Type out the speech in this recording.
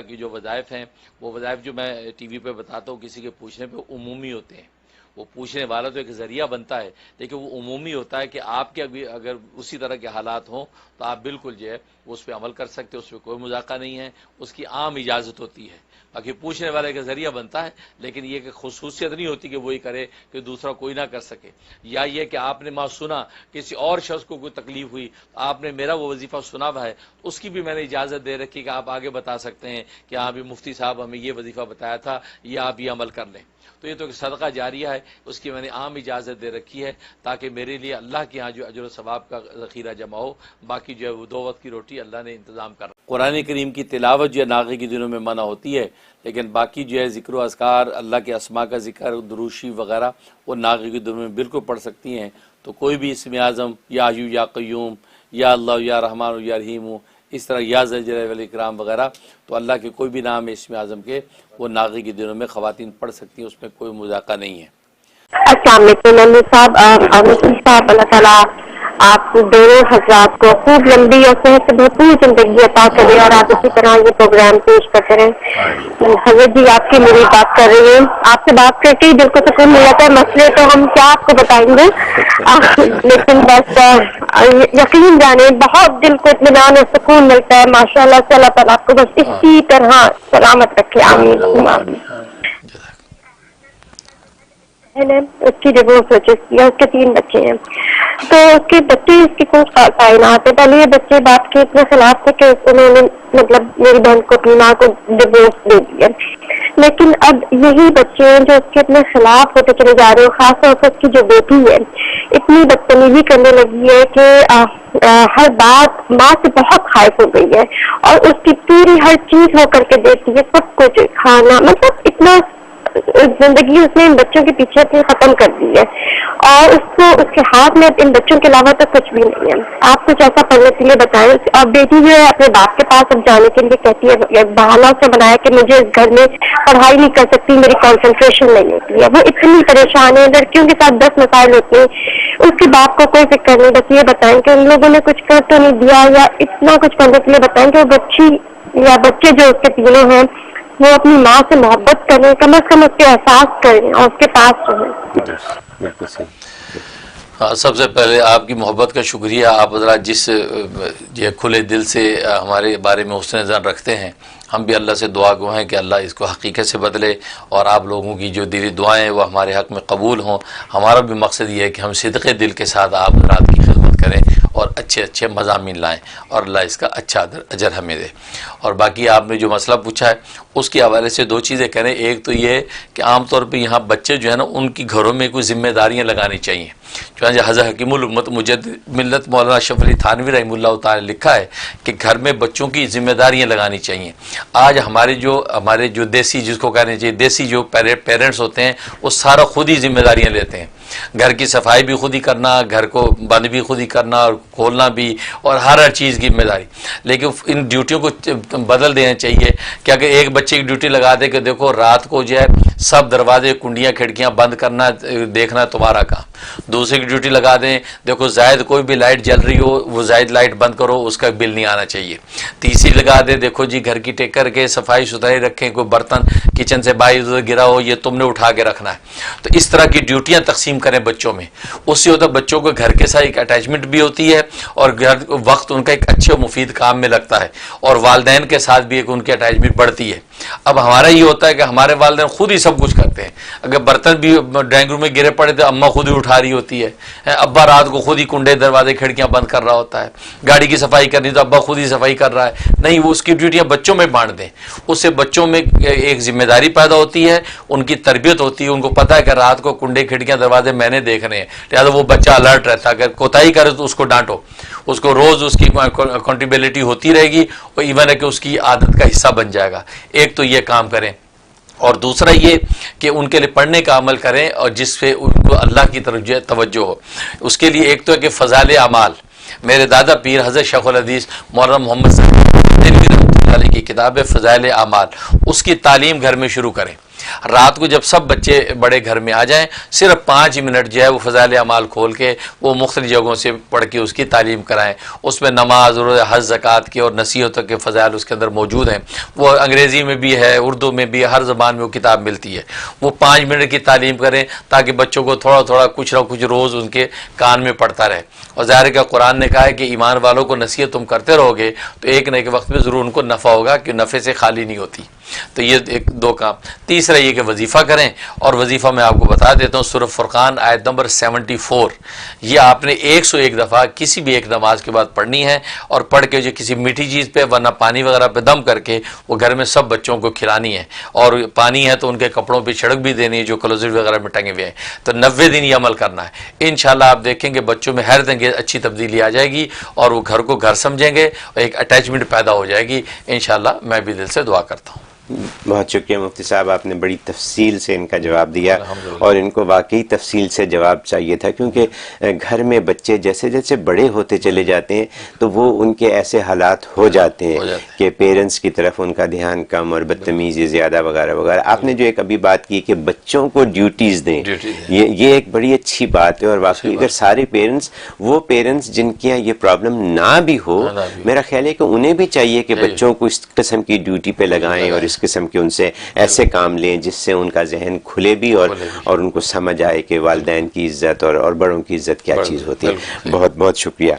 کی جو وظائف ہیں وہ وظائف جو میں ٹی وی پہ بتاتا ہوں کسی کے پوچھنے پہ عمومی ہوتے ہیں. وہ پوچھنے والا تو ایک ذریعہ بنتا ہے لیکن وہ عمومی ہوتا ہے کہ آپ کے اگر اسی طرح کے حالات ہوں تو آپ بالکل جو ہے اس پہ عمل کر سکتے، اس پہ کوئی مذاکرہ نہیں ہے، اس کی عام اجازت ہوتی ہے. باقی پوچھنے والے کا ذریعہ بنتا ہے لیکن یہ کہ خصوصیت نہیں ہوتی کہ وہی کرے کہ دوسرا کوئی نہ کر سکے. یا یہ کہ آپ نے سنا کسی اور شخص کو کوئی تکلیف ہوئی، آپ نے میرا وہ وظیفہ سنا ہوا ہے، اس کی بھی میں نے اجازت دے رکھی کہ آپ آگے بتا سکتے ہیں کہ ہاں بھی مفتی صاحب ہمیں یہ وظیفہ بتایا تھا، یہ آپ یہ عمل کر لیں. تو یہ تو ایک صدقہ جاریہ ہے، اس کی میں نے عام اجازت دے رکھی ہے تاکہ میرے لیے اللہ کے ہاں جو اجر و ثواب کا ذخیرہ جمع ہو. باقی جو ہے وہ 2 وقت کی روٹی اللہ نے انتظام کر. قرآن کریم کی تلاوت جو ہے ناغے کے دنوں میں منع ہوتی ہے، لیکن باقی جو ہے ذکر و اذکار، اللہ کے اسماء کا ذکر، دروشی وغیرہ وہ ناغے کے دنوں میں بالکل پڑھ سکتی ہیں. تو کوئی بھی اسم اعظم یا حیو یا قیوم یا اللہ یا رحمان یا رحیم، اس طرح یا ذل جلالہ والاکرام وغیرہ، تو اللہ کے کوئی بھی نام ہے اسم اعظم کے وہ ناغے کے دنوں میں خواتین پڑھ سکتی ہیں، اس میں کوئی مذاکرہ نہیں ہے. السلام علیکم علی صاحب، اللہ تعالیٰ آپ دونوں حضرات کو خوب لمبی اور صحت سے بھرپور زندگی عطا کرے اور آپ اسی طرح یہ پروگرام پیش کرتے رہیں. حضرت جی آپ کی میری بات کر رہی ہیں، آپ سے بات کر کے ہی دل کو سکون ملا ہے. مسئلے تو ہم کیا آپ کو بتائیں گے، لیکن بس یقین جانے بہت دل کو اطمینان اور سکون ملتا ہے. ماشاء اللہ سے اللہ تعالیٰ آپ کو بس اسی طرح سلامت رکھے. آمین. اس کی ڈیوورس ہو چکی ہے، اس کے 3 بچے ہیں، تو اس کے بچے اس کی کچھ تعینات ہے. پہلے یہ بچے باپ کے اتنے خلاف تھے کہ انہوں نے میری بہن کو اپنی ماں کو ڈیوورس دے دیا، لیکن اب یہی بچے ہیں جو اس کے اپنے خلاف ہوتے چلے جا رہے ہیں. خاص طور پر اس کی جو بیٹی ہے اتنی بدتمیزی کرنے لگی ہے کہ ہر بات ماں سے بہت خائف ہو گئی ہے اور اس کی پوری ہر چیز ہو کر کے دیتی ہے، سب کچھ کھانا، مطلب اتنا زندگی اس نے ان بچوں کے پیچھے اپنی ختم کر دی ہے اور اس کو اس کے ہاتھ میں ان بچوں کے علاوہ تو کچھ بھی نہیں ہے. آپ کچھ ایسا پڑھنے کے لیے بتائیں. اور بیٹی جو ہے اپنے باپ کے پاس اب جانے کے لیے کہتی ہے، بہانہ سے بنایا کہ مجھے اس گھر میں پڑھائی نہیں کر سکتی، میری کنسنٹریشن نہیں ہوتی ہے. وہ اتنی پریشان ہے، لڑکیوں کے ساتھ 10 مسائل ہوتے ہیں، اس کے باپ کو کوئی فکر نہیں. بس یہ بتائیں کہ ان لوگوں نے کچھ کر تو نہیں دیا یا اتنا کچھ کرنے کے لیے بتائیں کہ وہ بچی یا بچے جو اس کے تینوں ہیں وہ اپنی ماں سے محبت کریں، کم از کم اس کے احساس کریں اور اس کے پاس رہیں. بالکل صحیح. سب سے پہلے آپ کی محبت کا شکریہ. آپ حضرات جس کھلے دل سے ہمارے بارے میں حسن ظن رکھتے ہیں، ہم بھی اللہ سے دعا گو ہیں کہ اللہ اس کو حقیقت سے بدلے اور آپ لوگوں کی جو دلی دعائیں ہیں وہ ہمارے حق میں قبول ہوں. ہمارا بھی مقصد یہ ہے کہ ہم صدقے دل کے ساتھ آپ حضرات کی خدمت کریں اور اچھے اچھے مضامین لائیں اور اللہ اس کا اچھا اجر ہمیں دے. اور باقی آپ نے جو مسئلہ پوچھا ہے اس کے حوالے سے 2 چیزیں کریں. ایک تو یہ کہ عام طور پہ یہاں بچے جو ہے نا ان کی گھروں میں کوئی ذمہ داریاں لگانی چاہیے. چنانچہ حضرت حکیم الامت مجدد ملت مولانا اشرف علی تھانوی رحمہ اللہ تعالی لکھا ہے کہ گھر میں بچوں کی ذمہ داریاں لگانی چاہیے. آج ہمارے جو دیسی، جس کو کہنا چاہیے دیسی جو پیرنٹس ہوتے ہیں وہ سارا خود ہی ذمہ داریاں لیتے ہیں. گھر کی صفائی بھی خود ہی کرنا، گھر کو بند بھی خود ہی کرنا اور کھولنا بھی، اور ہر چیز کی ذمہ داری. لیکن ان ڈیوٹیوں کو بدل دینا چاہیے کہ اگر ایک بچے کی ڈیوٹی لگا دے کہ دیکھو رات کو جو ہے سب دروازے کنڈیاں کھڑکیاں بند کرنا دیکھنا تمہارا کام. دوسرے کی ڈیوٹی لگا دیں دیکھو زائد کوئی بھی لائٹ جل رہی ہو وہ زائد لائٹ بند کرو، اس کا بل نہیں آنا چاہیے. تیسری لگا دیں دیکھو جی گھر کی ٹیک کر کے صفائی ستھرائی رکھیں، کوئی برتن کچن سے باہر گرا ہو یہ تم نے اٹھا کے رکھنا ہے. تو اس طرح کی ڈیوٹیاں تقسیم کریں بچوں میں. اس سے ہوتا ہے بچوں کو گھر کے ساتھ ایک اٹیچمنٹ بھی ہوتی ہے اور وقت ان کا ایک اچھے و مفید کام میں لگتا ہے اور والدین کے ساتھ بھی ایک ان کی اٹیچمنٹ بڑھتی ہے. اب ہمارا یہ ہوتا ہے کہ ہمارے والدین خود ہی سب کچھ کرتے ہیں. اگر برتن بھی ڈرائنگ روم میں گرے پڑے تو اماں خود ہی اٹھا رہی ہوتی ہے، ابا رات کو خود ہی کنڈے دروازے کھڑکیاں بند کر رہا ہوتا ہے. گاڑی کی صفائی کرنی تو ابا خود ہی صفائی کر رہا ہے. نہیں، وہ اس کی ڈیوٹیاں بچوں میں بانٹ دیں. اس سے بچوں میں ایک ذمہ داری پیدا ہوتی ہے، ان کی تربیت ہوتی ہے. ان کو پتہ ہے کہ رات کو کنڈے کھڑکیاں دروازے میں نے دیکھنے ہیں، لہٰذا وہ بچہ الرٹ رہتا ہے. اگر کوتاہی کرے تو اس کو ڈانٹو، اس کو روز اس کی اکاؤنٹیبلٹی ہوتی رہے گی اور ایون ہے کہ اس کی عادت کا حصہ بن جائے گا. ایک تو یہ کام کریں، اور دوسرا یہ کہ ان کے لیے پڑھنے کا عمل کریں اور جس سے ان کو اللہ کی طرف توجہ ہو. اس کے لیے ایک تو ہے کہ فضائل اعمال. میرے دادا پیر حضرت شیخ الحدیث مولانا محمد صلی اللہ علیہ کی کتاب ہے فضائل اعمال، اس کی تعلیم گھر میں شروع کریں. رات کو جب سب بچے بڑے گھر میں آ جائیں صرف 5 منٹ جو ہے وہ فضائل اعمال کھول کے وہ مختلف جگہوں سے پڑھ کے اس کی تعلیم کرائیں. اس میں نماز اور حج زکوٰۃ کی اور نصیحتوں کے فضائل اس کے اندر موجود ہیں. وہ انگریزی میں بھی ہے, اردو میں بھی, ہر زبان میں وہ کتاب ملتی ہے. وہ 5 منٹ کی تعلیم کریں تاکہ بچوں کو تھوڑا تھوڑا کچھ نہ کچھ روز ان کے کان میں پڑتا رہے. اور ظاہر کہ قرآن نے کہا ہے کہ ایمان والوں کو نصیحت تم کرتے رہو گے تو ایک نہ ایک وقت میں ضرور ان کو نفع ہوگا, کہ نفع سے خالی نہیں ہوتی. تو یہ ایک 2 کام. تیسرا یہ کہ وظیفہ کریں, اور وظیفہ میں آپ کو بتا دیتا ہوں سورہ فرقان آیت نمبر 74, یہ آپ نے 101 دفعہ کسی بھی ایک نماز کے بعد پڑھنی ہے, اور پڑھ کے جو کسی میٹھی چیز پہ ورنہ پانی وغیرہ پہ دم کر کے وہ گھر میں سب بچوں کو کھلانی ہے. اور پانی ہے تو ان کے کپڑوں پہ چھڑک بھی دینی ہے جو کلوزٹ وغیرہ میں ٹنگے ہوئے ہیں. تو 90 دن یہ عمل کرنا ہے. انشاءاللہ آپ دیکھیں گے بچوں میں حیرت انگیز اچھی تبدیلی آ جائے گی, اور وہ گھر کو گھر سمجھیں گے, اور ایک اٹیچمنٹ پیدا ہو جائے گی. انشاءاللہ میں بھی دل سے دعا کرتا ہوں. بہت شکریہ مفتی صاحب, آپ نے بڑی تفصیل سے ان کا جواب دیا, اور ان کو واقعی تفصیل سے جواب چاہیے تھا, کیونکہ گھر میں بچے جیسے جیسے بڑے ہوتے چلے جاتے ہیں تو وہ ان کے ایسے حالات ہو جاتے ہیں کہ پیرنٹس کی طرف ان کا دھیان کم اور بدتمیزی زیادہ وغیرہ وغیرہ. آپ نے جو ایک ابھی بات کی کہ بچوں کو ڈیوٹیز دیں, یہ ایک بڑی اچھی بات ہے. اور واقعی اگر سارے پیرنٹس, وہ پیرنٹس جن کے یہ پرابلم نہ بھی ہو, میرا خیال ہے کہ انہیں بھی چاہیے کہ بچوں کو اس قسم کی ڈیوٹی پہ لگائیں اور اس قسم کے ان سے ایسے کام لیں جس سے ان کا ذہن کھلے بھی, اور ان کو سمجھ آئے کہ والدین کی عزت اور بڑوں کی عزت کیا چیز ہوتی ہے. بہت بہت شکریہ.